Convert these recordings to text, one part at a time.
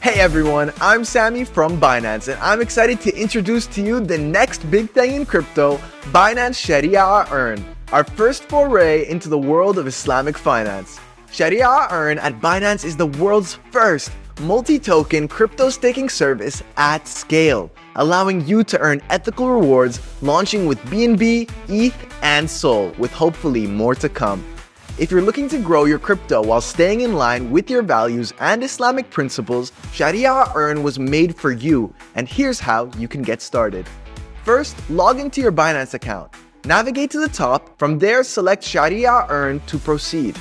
Hey everyone, I'm Sami from Binance and I'm excited to introduce to you the next big thing in crypto, Binance Sharia Earn, our first foray into the world of Islamic finance. Sharia Earn at Binance is the world's first multi-token crypto staking service at scale, allowing you to earn ethical rewards, launching with BNB, ETH, and Sol, with hopefully more to come. If you're looking to grow your crypto while staying in line with your values and Islamic principles, Sharia Earn was made for you, and here's how you can get started. First, log into your Binance account. Navigate to the top. From there, select Sharia Earn to proceed.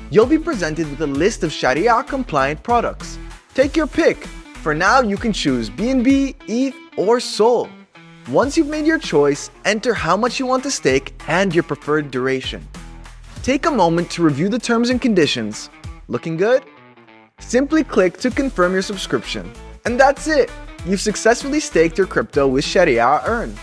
You'll be presented with a list of Shariah-compliant products. Take your pick. For now, you can choose BNB, ETH, or Sol. Once you've made your choice, enter how much you want to stake and your preferred duration. Take a moment to review the terms and conditions. Looking good? Simply click to confirm your subscription. And that's it! You've successfully staked your crypto with Sharia Earn.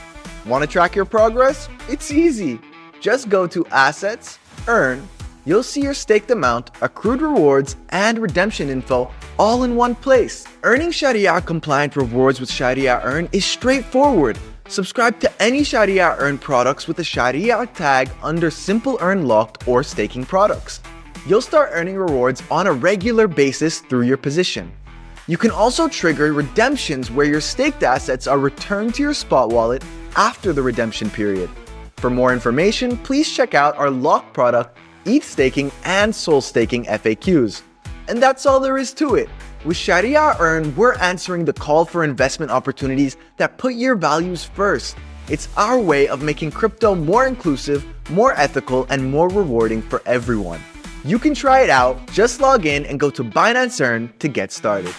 Want to track your progress? It's easy. Just go to Assets, Earn. You'll see your staked amount, accrued rewards, and redemption info all in one place. Earning Sharia-compliant rewards with Sharia Earn is straightforward. Subscribe to any Sharia Earn products with a Sharia tag under Simple Earn Locked or staking products. You'll start earning rewards on a regular basis through your position. You can also trigger redemptions where your staked assets are returned to your spot wallet after the redemption period. For more information, please check out our locked product, ETH staking, and Sol staking FAQs. And that's all there is to it. With Sharia Earn, we're answering the call for investment opportunities that put your values first. It's our way of making crypto more inclusive, more ethical, and more rewarding for everyone. You can try it out. Just log in and go to Binance Earn to get started.